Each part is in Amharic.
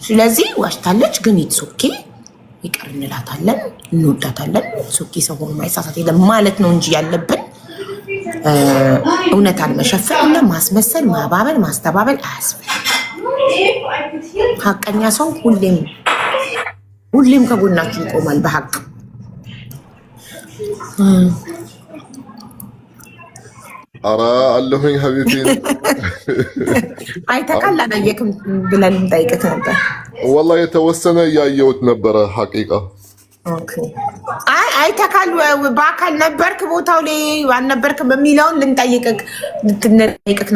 ስለዚህ ዋሽታለች፣ ግን ኢትሶኬ ይቅር እንላታለን፣ እንወዳታለን። ኢትሶኬ ሰው ሆኖ ማይሳሳት የለም ማለት ነው እንጂ ያለብን እውነታን መሸፈን እና ማስመሰል፣ ማባበል፣ ማስተባበል አያስፈልግም። ሀቀኛ ሰው ሁሌም ከጎናችሁ ይቆማል በሀቅ። አራ አለሁኝ ሀቢብቲ አይተካል አላየክም ብለን እንጠይቅህ ነበር። ወላሂ የተወሰነ እያየሁት ነበረ ሐቂቃ። አይተካል በአካል ነበርክ ቦታው ላይ አልነበርክም የሚለውን ልንጠይቅህ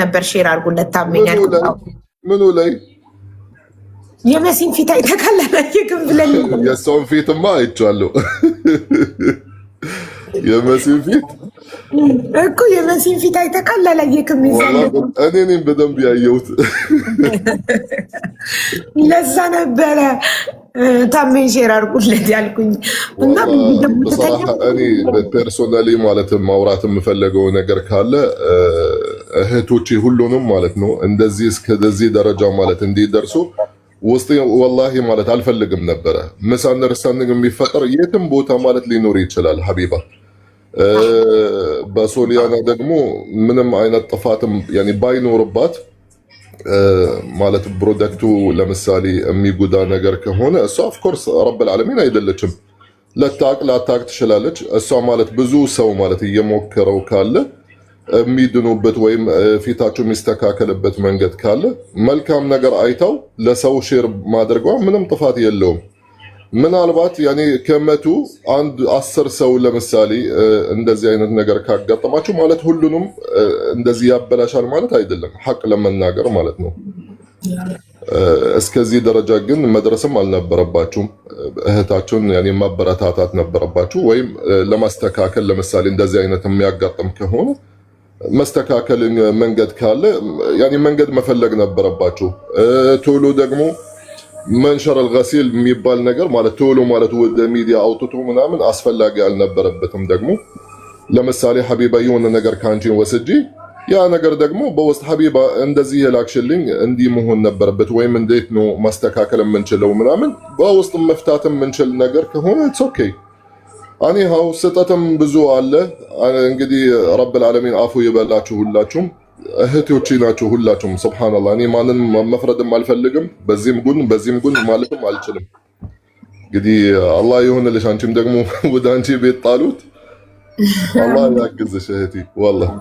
ነበር። ሼር አድርጉለት ታመኛል። ምኑ ላይ የመሲን ፊት አይተካል አላየክም ብለን የሰውን ፊትማ አይቼዋለሁ። የመሲን ፊት እኮ የመሲን ፊት አይተካል አላየክም ይዛል። እኔ ነኝ በደንብ ያየሁት። ለዛ ነበረ ታመኝ ሼር አድርጉለት ያልኩኝ። እና በሰራህ እኔ ፐርሶናሊ ማለት ማውራት የምፈልገው ነገር ካለ እህቶቼ ሁሉንም ማለት ነው እንደዚህ እስከዚህ ደረጃ ማለት እንዲደርሱ ውስጥ ወላሂ ማለት አልፈልግም ነበረ። ምስ አንደርስታንዲንግ የሚፈጠር የትም ቦታ ማለት ሊኖር ይችላል ሀቢባ። በሶሊያና ደግሞ ምንም አይነት ጥፋትም ያኔ ባይኖርባት ማለት ፕሮዳክቱ ለምሳሌ የሚጎዳ ነገር ከሆነ እሷ ኦፍኮርስ ረብል ዓለሚን አይደለችም። ላታቅ ትችላለች። እሷ ማለት ብዙ ሰው ማለት እየሞከረው ካለ የሚድኑበት ወይም ፊታቸው የሚስተካከልበት መንገድ ካለ መልካም ነገር አይታው ለሰው ሼር ማድረጓ ምንም ጥፋት የለውም። ምናልባት ያኔ ከመቱ አንድ 10 ሰው ለምሳሌ እንደዚህ አይነት ነገር ካጋጠማችሁ ማለት ሁሉንም እንደዚህ ያበላሻል ማለት አይደለም። ሐቅ ለመናገር ማለት ነው። እስከዚህ ደረጃ ግን መድረስም አልነበረባችሁም። እህታችሁን ያኔ ማበረታታት ነበረባችሁ፣ ወይም ለማስተካከል ለምሳሌ እንደዚህ አይነት የሚያጋጥም ከሆነ መስተካከል መንገድ ካለ ያኔ መንገድ መፈለግ ነበረባችሁ። ቶሎ ደግሞ መንሸር አልገሲል የሚባል ነገር ማለት ቶሎ ማለት ወደ ሚዲያ አውጥቶ ምናምን አስፈላጊ አልነበረበትም። ደግሞ ለምሳሌ ሀቢባ የሆነ ነገር ካንቺን ወስጂ ያ ነገር ደግሞ በውስጥ ሀቢባ እንደዚህ የላክሽልኝ እንዲህ መሆን ነበረበት ወይም እንዴት ነው ማስተካከል የምንችለው ምናምን በውስጥ መፍታት የምንችል ነገር ከሆነ ኢትስ ኦኬ። አኒሃው ስህተትም ብዙ አለ። እንግዲህ ረብል ዓለሚን አፉ ይበላችሁ ሁላችሁም። እህቶቼ ናቸው ሁላችሁም። ሱብሃንአላህ እኔ ማንን መፍረድም አልፈልግም። በዚህም ጉን ማለትም አልችልም። እንግዲህ አላህ ይሁንልሽ። አንቺም ደግሞ ወደ አንቺ ቤት ጣሉት። አላህ ያግዝሽ እህቴ። ወላሂ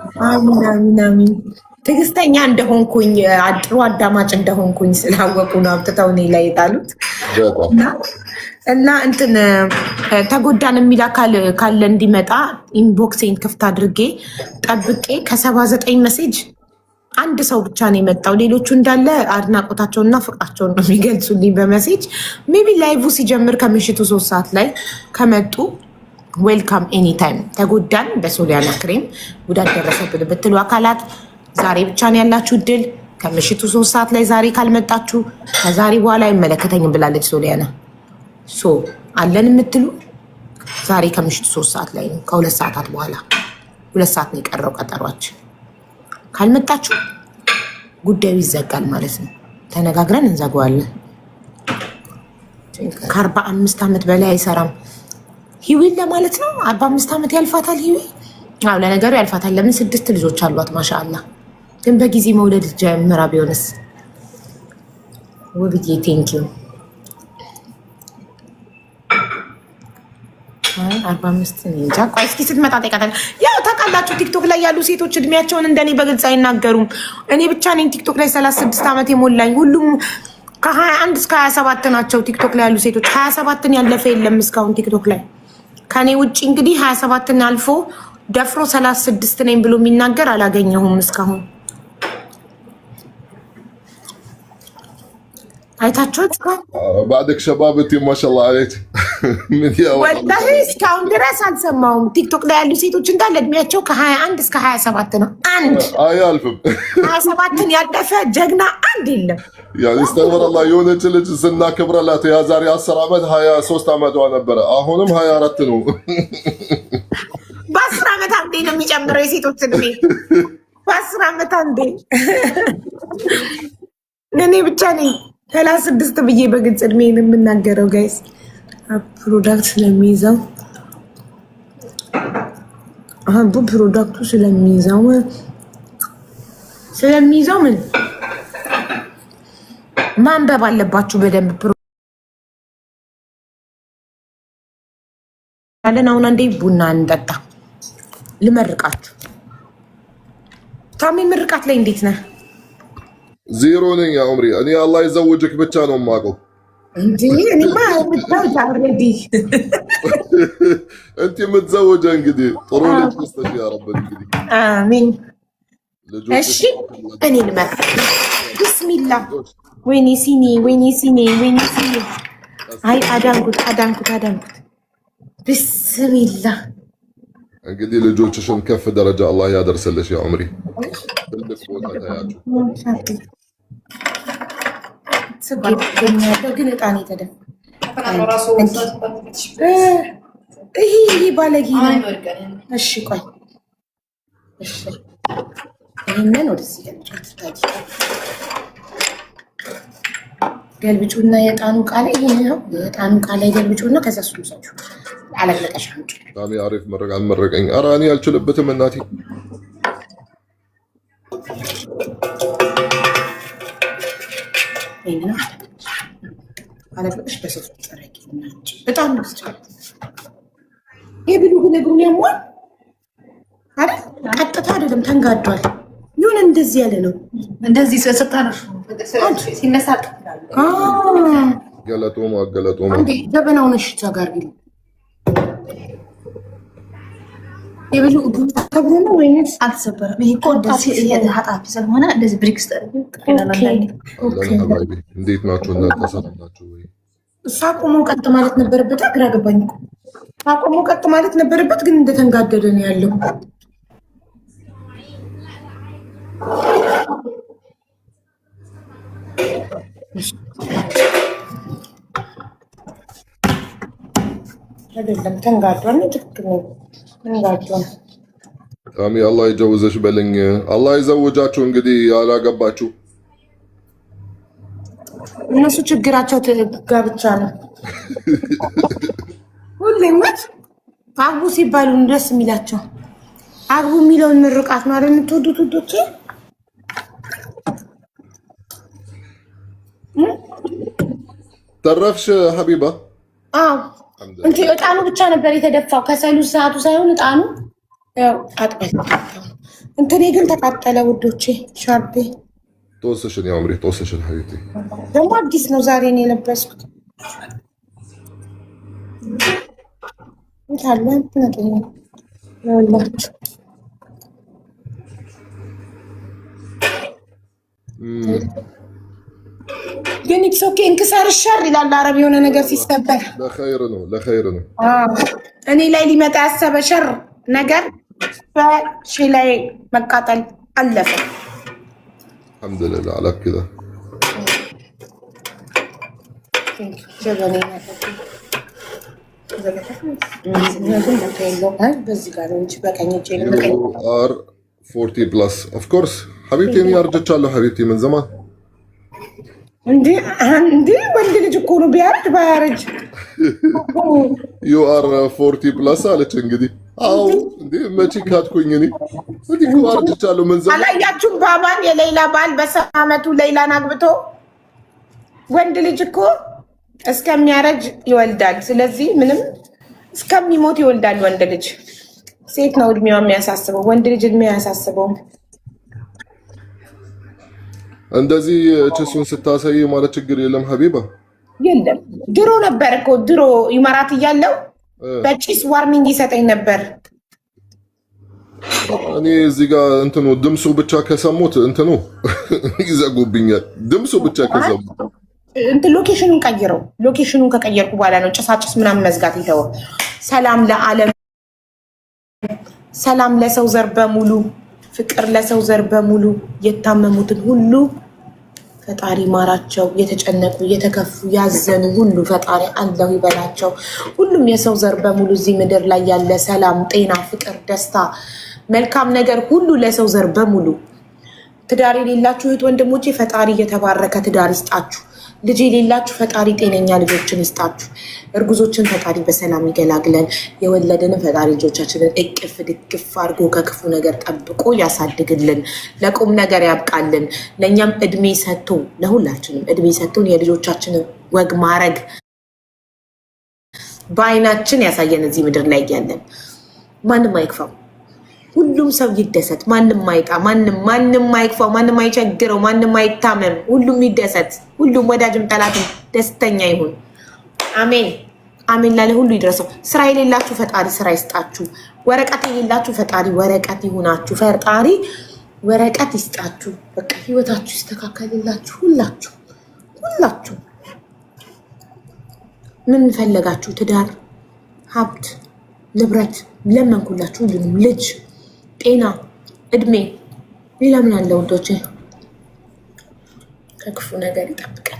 አሚን። ትዕግስተኛ እንደሆንኩኝ ጥሩ አዳማጭ እንደሆንኩኝ ስላወቁ ነው አብጥተው እኔ ላይ የጣሉት። እና እንትን ተጎዳን የሚል አካል ካለ እንዲመጣ ኢንቦክሴን ክፍት አድርጌ ጠብቄ ከ79 ሜሴጅ አንድ ሰው ብቻ ነው የመጣው። ሌሎቹ እንዳለ አድናቆታቸውና ፍቅራቸውን ነው የሚገልጹልኝ በሜሴጅ። ሜቢ ላይቭ ሲጀምር ከምሽቱ 3 ሰዓት ላይ ከመጡ ዌልካም ኤኒታይም። ተጎዳን በሶሊያና ክሬም ጉዳት ደረሰብን ብትሉ አካላት ዛሬ ብቻ ነው ያላችሁ እድል። ከምሽቱ 3 ሰዓት ላይ ዛሬ ካልመጣችሁ ከዛሬ በኋላ አይመለከተኝም ብላለች ሶሊያና። አለን የምትሉ ዛሬ ከምሽቱ 3 ሰዓት ላይ ነው። ከ2 ሰዓታት በኋላ 2 ሰዓት ነው የቀረው ቀጠሯችን። ካልመጣችሁ ጉዳዩ ይዘጋል ማለት ነው። ተነጋግረን እንዘጋዋለን። ከ45 ዓመት በላይ አይሰራም ሂዊን ለማለት ነው። 45 ዓመት ያልፋታል ሂዊ። አዎ ለነገሩ ያልፋታል። ለምን 6 ልጆች አሏት ማሻአላ። ግን በጊዜ መውለድ ጀምራ ቢሆንስ? ውብዬ ቴንኪው 45 እንጃ። ቆይ እስኪ ስትመጣ ጠይቃታለሁ። ያው ታውቃላችሁ ቲክቶክ ላይ ያሉ ሴቶች እድሜያቸውን እንደኔ በግልጽ አይናገሩም። እኔ ብቻ ነኝ ቲክቶክ ላይ 36 ዓመት የሞላኝ። ሁሉም ከ21 እስከ 27 ናቸው ቲክቶክ ላይ ያሉ ሴቶች። 27ን ያለፈ የለም እስካሁን ቲክቶክ ላይ ከኔ ውጭ። እንግዲህ 27ን አልፎ ደፍሮ 36 ነኝ ብሎ የሚናገር አላገኘሁም እስካሁን። አይታችሁት بعدك شبابتي ما شاء الله عليك ወላሂ እስካሁን ድረስ አልሰማሁም። ቲክቶክ ላይ ያሉ ሴቶች እንዳለ እድሜያቸው ከ21 እስከ 27 ነው። አንድ አያልፍም 27ን ያለፈ ጀግና አንድ የለም። ያው استغفر الله የሆነች ልጅ ስናከብረላት ያ ዛሬ 10 ዓመት 23 ዓመቷ ነበረ። አሁንም 24 ነው። በ10 ዓመት አንዴ ነው የሚጨምረው የሴቶች እድሜ። በ10 ዓመት አንዴ። እኔ ብቻ ነኝ 36 ብዬ በግልጽ እድሜን የምናገረው ጋይስ ፕሮዳክት ስለሚይዘው አንዱ ፕሮዳክቱ ስለሚይዘው ምን ማንበብ አለባችሁ በደንብ ያለን አሁን አንዴ ቡና እንጠጣ ልመርቃችሁ። ታሚ ምርቃት ላይ እንዴት ነህ? ዜሮ ነኝ ያ ዑምሪ። እኔ አላህ ይዘውጅክ ብቻ ነው የማውቀው እንዴ እኔማ ምታውጅ አልሬዲ انت متزوجه እንግዲህ ጥሩ ልጅ ተስተሽ ያ ረብ እንግዲህ አሜን። እሺ እኔ ልመርቅ ቢስሚላህ። ወይኔ ሲኒ አይ አዳንኩት ቢስሚላህ። እንግዲህ ልጆችሽን ከፍ ደረጃ አላህ ያደርስልሽ ያ ዑምሪ። ትልቅ ቦታ ታያችሁ። ግን እጣን የተደፋ ይሄ ባለጌ ነው። እሺ ቆይ ይሄንን ወደዚህ ገልብጩና የጣኑ ቃል ይሄ ነው። የጣኑ ቃል ላይ ገልብጩና ከዛ እሱ ሰጪው አለቀለቀሽ አንቺ ታሚ አሪፍ መረቃን መረቀኝ። ኧረ እኔ አልችልበትም እናቴ። ይሄን አለቀለቀሽ በሰፍ ተረቂ በጣም ነው የብሉ ግነግሩን ያሟል አይደል? ቀጥታ አይደለም ተንጋዷል። ይሁን እንደዚህ ያለ ነው። እንደዚህ ሰጣነሽ ሲነሳ ገለጦማ እንዴ ጀበናው ነሽ ተጋርግል የብሉ ተብሎ ነው ወይስ አልተሰበረም? ይሄ ቆዳሲ የሀጣፊ ስለሆነ እንደዚህ ብሪክስ እንዴት ናችሁ እናንተ? ሰላም ናችሁ ወይ? ሳቆሞ ቀጥ ማለት ነበረበት። ግራ ገባኝ እኮ ሳቆሞ ቀጥ ማለት ነበረበት፣ ግን እንደተንጋደደ ነው ያለው። አይደለም ተንጋዷል። ትክክል ነው ተንጋዷል። ታሚ አላህ ይጀውዘሽ በለኝ። አላህ ይዘውጃችሁ። እንግዲህ ያላገባችሁ እነሱ ችግራቸው ጋብቻ ነው። ሁሌም አግቡ ሲባሉ ደስ የሚላቸው አግቡ የሚለውን ምርቃት ነው አይደል የምትወዱት ውዶቼ? ተረፍሽ ሀቢባ? አዎ እንጂ እጣኑ ብቻ ነበር የተደፋው። ከሰሉ ሰዓቱ ሳይሆን እጣኑ ያው አጥበል እንትኔ ግን ተቃጠለ ውዶቼ። ሻርፔ ጦስሽን ያው ዑምሪ ጦስሽን ሀቢብቲ ደግሞ አዲስ ነው ዛሬ ነው የለበስኩት። ታለ እንትነኝ ያላችሁ ግን ኢትሶኬ እንክሳር ሸር ይላል አረብ የሆነ ነገር ሲሰበር ለኸይር ነው። እኔ ላይ ሊመጣ ያሰበ ሸር ነገር በሺ ላይ መቃጠል አለፈ። አልሐምዱሊላህ አላ ከዛ አር 40 ፕላስ ኦፍ ኮርስ ሀቢብቲ። እኔ አርጅቻለሁ ሀቢብቲ ምን ዘማን እንዴ ወንድ ልጅ እኮ ነው ቢያረጅ ባያረጅ ዩ አር 40 ፕላስ አለች እንግዲህ። አዎ እንዴ መቼ ካትኩኝ እኔ እንዴ እኮ አርጅቻለሁ። ምን ዘማን አላያችሁም? ባባን የሌላ ባል በሰዓመቱ ሌላን አግብቶ ወንድ ልጅ እኮ እስከሚያረጅ ይወልዳል። ስለዚህ ምንም እስከሚሞት ይወልዳል ወንድ ልጅ። ሴት ነው እድሜዋ የሚያሳስበው፣ ወንድ ልጅ እድሜ አያሳስበውም። እንደዚህ ጭሱን ስታሳይ ማለት ችግር የለም ሀቢባ። የለም ድሮ ነበር እኮ ድሮ ይመራት እያለው በጭስ ዋርኒንግ ይሰጠኝ ነበር። እኔ እዚህ ጋር እንትኑ ድምፁ ብቻ ከሰሙት እንትኑ ይዘጉብኛል። ድምፁ ብቻ ከሰሙት ሎኬሽኑን ቀይረው። ሎኬሽኑን ከቀየርኩ በኋላ ነው ጭሳጭስ ምናምን መዝጋት ይተው። ሰላም ለዓለም፣ ሰላም ለሰው ዘር በሙሉ፣ ፍቅር ለሰው ዘር በሙሉ። የታመሙትን ሁሉ ፈጣሪ ማራቸው፣ የተጨነቁ የተከፉ ያዘኑ ሁሉ ፈጣሪ አላሁ ይበላቸው። ሁሉም የሰው ዘር በሙሉ እዚህ ምድር ላይ ያለ ሰላም፣ ጤና፣ ፍቅር፣ ደስታ፣ መልካም ነገር ሁሉ ለሰው ዘር በሙሉ ትዳር የሌላችሁ እህት ወንድሞቼ ፈጣሪ እየተባረከ ትዳር ይስጣችሁ። ልጅ የሌላችሁ ፈጣሪ ጤነኛ ልጆችን ይስጣችሁ። እርጉዞችን ፈጣሪ በሰላም ይገላግለን። የወለድን ፈጣሪ ልጆቻችንን እቅፍ ድግፍ አድርጎ ከክፉ ነገር ጠብቆ ያሳድግልን። ለቁም ነገር ያብቃልን። ለእኛም እድሜ ሰጥቶ ለሁላችንም እድሜ ሰጥቶን የልጆቻችንን ወግ ማረግ በአይናችን ያሳየን። እዚህ ምድር ላይ ያለን ማንም አይክፋው፣ ሁሉም ሰው ይደሰት። ማንም አይጣ፣ ማንም አይክፋው፣ ማንም አይቸግረው፣ ማንም አይታመም። ሁሉም ይደሰት። ሁሉም ወዳጅም ጠላትም ደስተኛ ይሁን። አሜን አሜን። ላለ ሁሉ ይድረሰው። ስራ የሌላችሁ ፈጣሪ ስራ ይስጣችሁ። ወረቀት የሌላችሁ ፈጣሪ ወረቀት ይሁናችሁ። ፈጣሪ ወረቀት ይስጣችሁ። በቃ ህይወታችሁ ይስተካከልላችሁ። ሁላችሁ ምን ፈለጋችሁ? ትዳር፣ ሀብት፣ ንብረት ለመንኩላችሁ። ሁሉንም ልጅ፣ ጤና፣ እድሜ፣ ሌላ ምን አለ ውዶቼ? ከክፉ ነገር ይጠብቀን።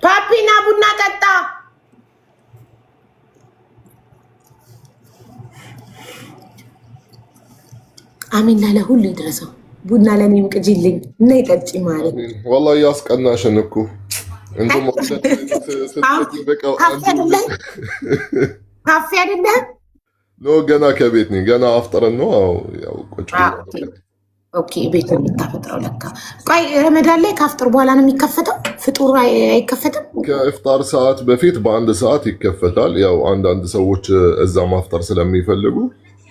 ፓፒ ና ቡና ጠጣ። አሚን ላለ ሁሉ ይድረሰው። ቡና ለኔም ቅጂልኝ እና ይጠጪ ማለት ወላሂ ያስቀናሽን እኮ እንቱም ካፌ አይደለም ኖ ገና ከቤት ነኝ። ገና አፍጥረን ነው ያው ቁጭ ኦኬ ቤት የምታፈጥረው ለካ። ቆይ ረመዳን ላይ ካፍጥር በኋላ ነው የሚከፈተው? ፍጡር አይከፈትም? ከኢፍጣር ሰዓት በፊት በአንድ ሰዓት ይከፈታል። ያው አንዳንድ ሰዎች እዛ ማፍጠር ስለሚፈልጉ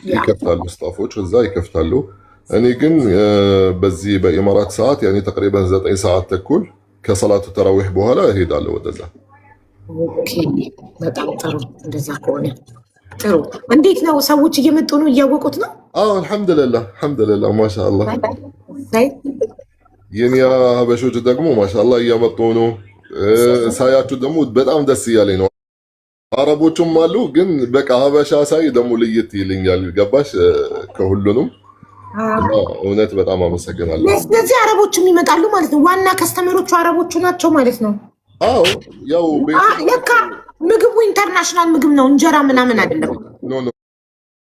ይከፍታሉ፣ ስታፎች እዛ ይከፍታሉ። እኔ ግን በዚህ በኢማራት ሰዓት ያኔ ተቅሪበን 9 ሰዓት ተኩል ከሰላቱ ተራዊህ በኋላ እሄዳለሁ ወደዛ። ኦኬ በጣም ጥሩ። እንደዛ ከሆነ ጥሩ። እንዴት ነው ሰዎች እየመጡ ነው? እያወቁት ነው? አልሐምዱሊላህ ማሻአላህ። የኛ ሀበሾች ደግሞ ማሻአላህ እያመጡ ነው። ሳያችሁ ደግሞ በጣም ደስ እያለኝ ነው። አረቦቹም አሉ፣ ግን በቃ ሀበሻ ሳይ ደግሞ ለየት ይልኛል። ገባሽ? ከሁሉንም እውነት በጣም አመሰግናለሁ። ስለዚህ አረቦችም ይመጣሉ ማለት ነው። ዋና ከስተመሮቹ አረቦቹ ናቸው ማለት ነው። አዎ ያው ለካ ምግቡ ኢንተርናሽናል ምግብ ነው፣ እንጀራ ምናምን አይደለም። ኖ